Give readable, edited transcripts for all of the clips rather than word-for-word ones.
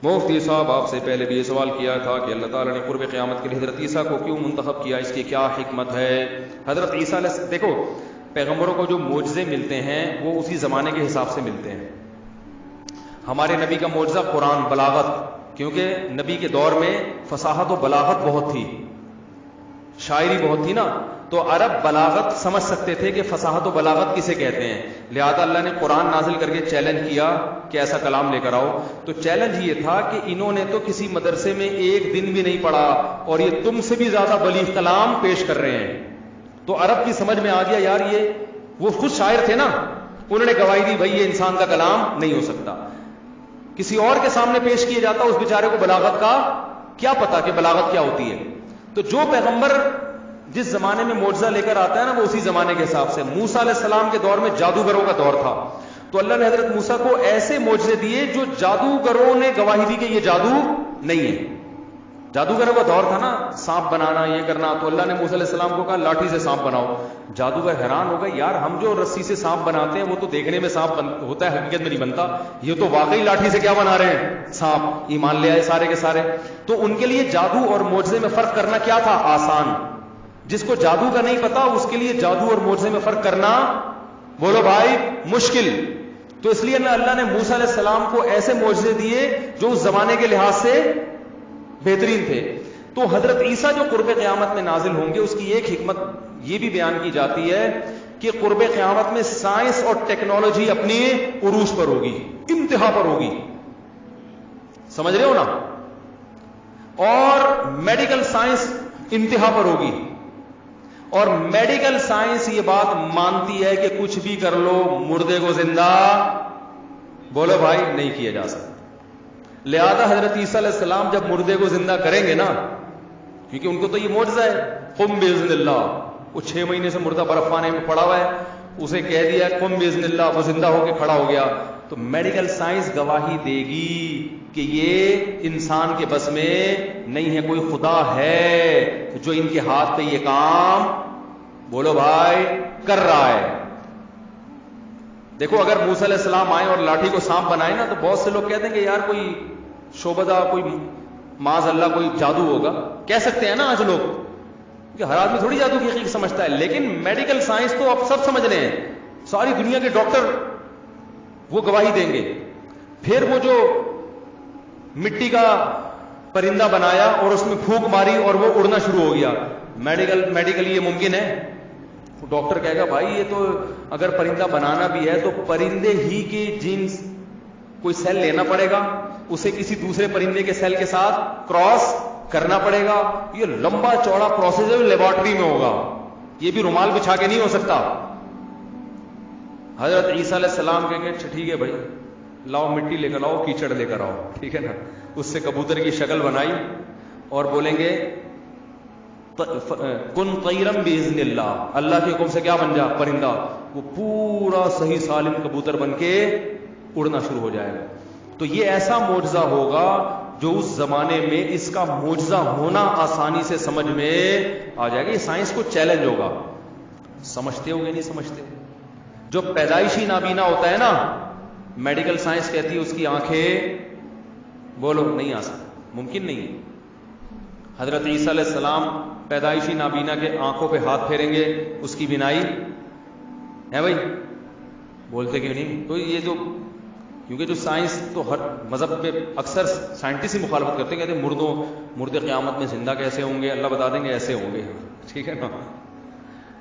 مفتی صاحب آپ سے پہلے بھی یہ سوال کیا تھا کہ اللہ تعالیٰ نے قرب قیامت کے لیے حضرت عیسیٰ کو کیوں منتخب کیا, اس کی کیا حکمت ہے؟ حضرت عیسیٰ علیہ دیکھو پیغمبروں کو جو معجزے ملتے ہیں وہ اسی زمانے کے حساب سے ملتے ہیں. ہمارے نبی کا معجزہ قرآن, بلاغت, کیونکہ نبی کے دور میں فصاحت و بلاغت بہت تھی, شاعری بہت تھی نا, تو عرب بلاغت سمجھ سکتے تھے کہ فصاحت و بلاغت کسے کہتے ہیں. لہذا اللہ نے قرآن نازل کر کے چیلنج کیا کہ ایسا کلام لے کر آؤ. تو چیلنج یہ تھا کہ انہوں نے تو کسی مدرسے میں ایک دن بھی نہیں پڑھا اور یہ تم سے بھی زیادہ بلیغ کلام پیش کر رہے ہیں. تو عرب کی سمجھ میں آ گیا یار یہ, وہ خود شاعر تھے نا, انہوں نے گواہی دی بھائی یہ انسان کا کلام نہیں ہو سکتا. کسی اور کے سامنے پیش کیا جاتا, اس بیچارے کو بلاغت کا کیا پتا کہ بلاغت کیا ہوتی ہے. تو جو پیغمبر جس زمانے میں معجزہ لے کر آتا ہے نا وہ اسی زمانے کے حساب سے. موسیٰ علیہ السلام کے دور میں جادوگروں کا دور تھا, تو اللہ نے حضرت موسیٰ کو ایسے معجزے دیے جو جادوگروں نے گواہی دی کہ یہ جادو نہیں ہے. جادوگروں کا دور تھا نا, سانپ بنانا, یہ کرنا, تو اللہ نے موسیٰ علیہ السلام کو کہا لاٹھی سے سانپ بناؤ. جادوگر حیران ہو گئے, یار ہم جو رسی سے سانپ بناتے ہیں وہ تو دیکھنے میں سانپ ہوتا ہے, حقیقت میں نہیں بنتا, یہ تو واقعی لاٹھی سے کیا بنا رہے ہیں, سانپ. ایمان لے آئے سارے کے سارے. تو ان کے لیے جادو اور معجزے میں فرق کرنا کیا تھا؟ آسان. جس کو جادو کا نہیں پتا اس کے لیے جادو اور معجزے میں فرق کرنا, بولو بھائی, مشکل. تو اس لیے اللہ نے موسیٰ علیہ السلام کو ایسے معجزے دیے جو اس زمانے کے لحاظ سے بہترین تھے. تو حضرت عیسیٰ جو قرب قیامت میں نازل ہوں گے اس کی ایک حکمت یہ بھی بیان کی جاتی ہے کہ قرب قیامت میں سائنس اور ٹیکنالوجی اپنی عروج پر ہوگی, انتہا پر ہوگی, سمجھ رہے ہو نا, اور میڈیکل سائنس انتہا پر ہوگی. اور میڈیکل سائنس یہ بات مانتی ہے کہ کچھ بھی کر لو مردے کو زندہ, بولو بھائی, نہیں کیا جا سکتا. لہذا حضرت عیسیٰ علیہ السلام جب مردے کو زندہ کریں گے نا, کیونکہ ان کو تو یہ معجزہ ہے, قم باذن اللہ, وہ 6 مہینے سے مردہ برف پانے میں پڑا ہوا ہے, اسے کہہ دیا قم باذن اللہ, وہ زندہ ہو کے کھڑا ہو گیا. تو میڈیکل سائنس گواہی دے گی کہ یہ انسان کے بس میں نہیں ہے, کوئی خدا ہے جو ان کے ہاتھ پہ یہ کام, بولو بھائی, کر رہا ہے. دیکھو اگر موسیٰ علیہ السلام آئے اور لاٹھی کو سانپ بنائے نا, تو بہت سے لوگ کہتے ہیں کہ یار کوئی شعبدہ, کوئی معاذ اللہ کوئی جادو ہوگا, کہہ سکتے ہیں نا آج لوگ, کہ ہر آدمی تھوڑی جادو کی حقیقت سمجھتا ہے. لیکن میڈیکل سائنس تو اب سب سمجھ رہے ہیں, ساری دنیا کے ڈاکٹر وہ گواہی دیں گے. پھر وہ جو مٹی کا پرندہ بنایا اور اس میں پھونک ماری اور وہ اڑنا شروع ہو گیا, میڈیکلی یہ ممکن ہے؟ ڈاکٹر کہے گا بھائی یہ تو اگر پرندہ بنانا بھی ہے تو پرندے ہی کے جینز کوئی سیل لینا پڑے گا, اسے کسی دوسرے پرندے کے سیل کے ساتھ کراس کرنا پڑے گا, یہ لمبا چوڑا پروسیس ہے, لیبارٹری میں ہوگا, یہ بھی رومال بچھا کے نہیں ہو سکتا. حضرت عیسیٰ علیہ السلام کہیں گے اچھا ٹھیک ہے بھائی, لاؤ مٹی لے کر آؤ, کیچڑ لے کر آؤ, ٹھیک ہے نا, اس سے کبوتر کی شکل بنائی اور بولیں گے کن طیرم باذن اللہ, اللہ کے حکم سے کیا بن جا, پرندہ. وہ پورا صحیح سالم کبوتر بن کے اڑنا شروع ہو جائے گا. تو یہ ایسا معجزہ ہوگا جو اس زمانے میں اس کا معجزہ ہونا آسانی سے سمجھ میں آ جائے گا. یہ سائنس کو چیلنج ہوگا. سمجھتے ہو گے نہیں سمجھتے؟ جو پیدائشی نابینا ہوتا ہے نا, میڈیکل سائنس کہتی ہے اس کی آنکھیں, بولو, نہیں آ سکتا, ممکن نہیں ہے. حضرت عیسیٰ علیہ السلام پیدائشی نابینا کے آنکھوں پہ ہاتھ پھیریں گے, اس کی بینائی ہے بھائی, بولتے کیوں نہیں؟ تو یہ جو, کیونکہ جو سائنس تو ہر مذہب میں اکثر سائنٹسٹ ہی مخالفت کرتے ہیں, کہتے ہیں مردے قیامت میں زندہ کیسے ہوں گے, اللہ بتا دیں گے ایسے ہوں گے, ٹھیک ہے نا.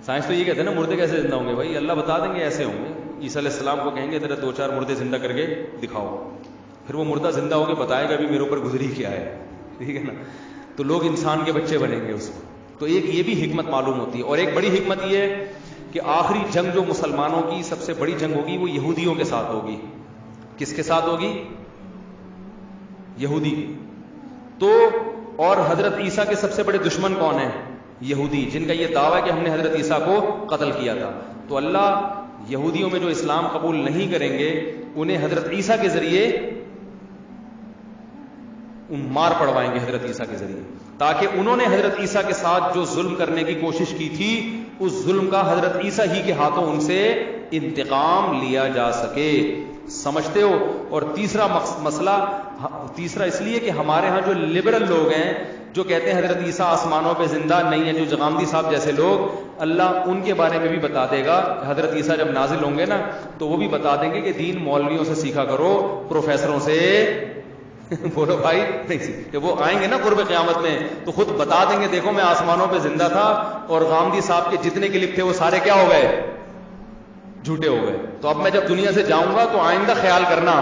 سائنس تو یہ کہتے ہیں نا مردے کیسے زندہ ہوں گے, بھائی اللہ بتا دیں گے ایسے ہوں گے. عیسیٰ علیہ السلام کو کہیں گے ذرا 2-4 مردے زندہ کر کے دکھاؤ, پھر وہ مردہ زندہ ہو کے بتائے گا بھی میرے اوپر گزری کیا ہے, ٹھیک ہے نا. تو لوگ انسان کے بچے بنیں گے اس کو. تو ایک یہ بھی حکمت معلوم ہوتی ہے. اور ایک بڑی حکمت یہ ہے کہ آخری جنگ جو مسلمانوں کی سب سے بڑی جنگ ہوگی وہ یہودیوں کے ساتھ ہوگی. کس کے ساتھ ہوگی؟ یہودی. تو اور حضرت عیسیٰ کے سب سے بڑے دشمن کون ہیں؟ یہودی, جن کا یہ دعویٰ ہے کہ ہم نے حضرت عیسیٰ کو قتل کیا تھا. تو اللہ یہودیوں میں جو اسلام قبول نہیں کریں گے انہیں حضرت عیسیٰ کے ذریعے مار پڑوائیں گے, حضرت عیسیٰ کے ذریعے, تاکہ انہوں نے حضرت عیسیٰ کے ساتھ جو ظلم کرنے کی کوشش کی تھی اس ظلم کا حضرت عیسیٰ ہی کے ہاتھوں ان سے انتقام لیا جا سکے. سمجھتے ہو؟ اور تیسرا مسئلہ تیسرا اس لیے کہ ہمارے ہاں جو لبرل لوگ ہیں جو کہتے ہیں حضرت عیسیٰ آسمانوں پہ زندہ نہیں ہے، جو جغامدی صاحب جیسے لوگ، اللہ ان کے بارے میں بھی بتا دے گا حضرت عیسیٰ جب نازل ہوں گے نا تو وہ بھی بتا دیں گے کہ دین مولویوں سے سیکھا کرو، پروفیسروں سے بولو بھائی نہیں، کہ وہ آئیں گے نا قرب قیامت میں تو خود بتا دیں گے دیکھو میں آسمانوں پہ زندہ تھا اور غامدی صاحب کے جتنے کلپ تھے وہ سارے کیا ہو گئے؟ جھوٹے ہو گئے۔ تو اب میں جب دنیا سے جاؤں گا تو آئندہ خیال کرنا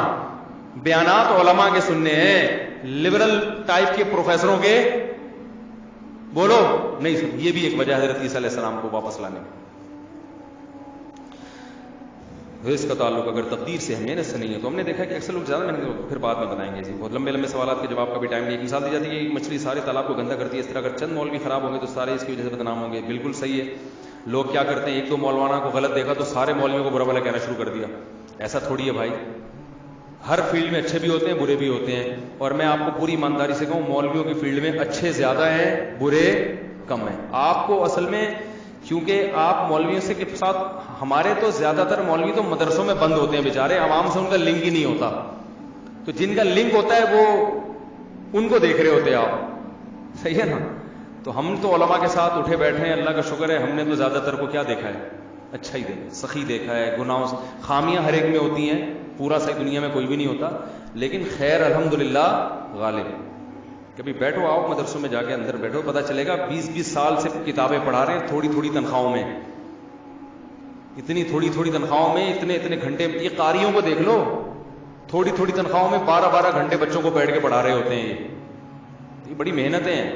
بیانات علماء کے سننے ہیں، لبرل ٹائپ کے پروفیسروں کے بولو نہیں سن۔ یہ بھی ایک وجہ حضرت عیسیٰ علیہ السلام کو واپس لانے میں۔ اس کا تعلق اگر تقدیر سے ہے، محنت سے نہیں ہے، تو ہم نے دیکھا کہ اکثر لوگ زیادہ محنت، پھر بعد میں بتائیں گے جی، بہت لمبے لمبے سوالات کے جواب کا بھی ٹائم نہیں۔ ایک مثال دی جاتی ہے کہ مچھلی سارے تالاب کو گندا کرتی ہے، اس طرح اگر چند مولوی خراب ہوں گے تو سارے اس کی وجہ سے بدنام ہوں گے۔ بالکل صحیح ہے۔ لوگ کیا کرتے ہیں، ایک دو مولوانا کو غلط دیکھا تو سارے مولویوں کو برا بھلا کہنا شروع کر دیا۔ ایسا تھوڑی ہے بھائی، ہر فیلڈ میں اچھے بھی ہوتے ہیں برے بھی ہوتے ہیں، اور میں آپ کو پوری ایمانداری سے کہوں مولویوں کی فیلڈ میں اچھے زیادہ ہیں برے کم ہیں۔ آپ کو اصل میں کیونکہ آپ مولویوں سے کے ساتھ، ہمارے تو زیادہ تر مولوی تو مدرسوں میں بند ہوتے ہیں بیچارے، عوام سے ان کا لنک ہی نہیں ہوتا، تو جن کا لنک ہوتا ہے وہ ان کو دیکھ رہے ہوتے ہیں آپ، صحیح ہے نا؟ تو ہم تو علماء کے ساتھ اٹھے بیٹھے ہیں، اللہ کا شکر ہے، ہم نے تو زیادہ تر کو کیا دیکھا ہے؟ اچھا ہی دیکھا، سخی دیکھا ہے، گناہوں سے، خامیاں ہر ایک میں ہوتی ہیں، پورا صحیح دنیا میں کوئی بھی نہیں ہوتا، لیکن خیر الحمدللہ غالب۔ کبھی بیٹھو، آؤ مدرسوں میں جا کے اندر بیٹھو، پتہ چلے گا 20-20 سال سے کتابیں پڑھا رہے ہیں تھوڑی تھوڑی تنخواہوں میں، اتنی تھوڑی تھوڑی تنخواہوں میں، اتنے اتنے گھنٹے، یہ قاریوں کو دیکھ لو، تھوڑی تھوڑی تنخواہوں میں 12-12 گھنٹے بچوں کو بیٹھ کے پڑھا رہے ہوتے ہیں، یہ بڑی محنتیں ہیں۔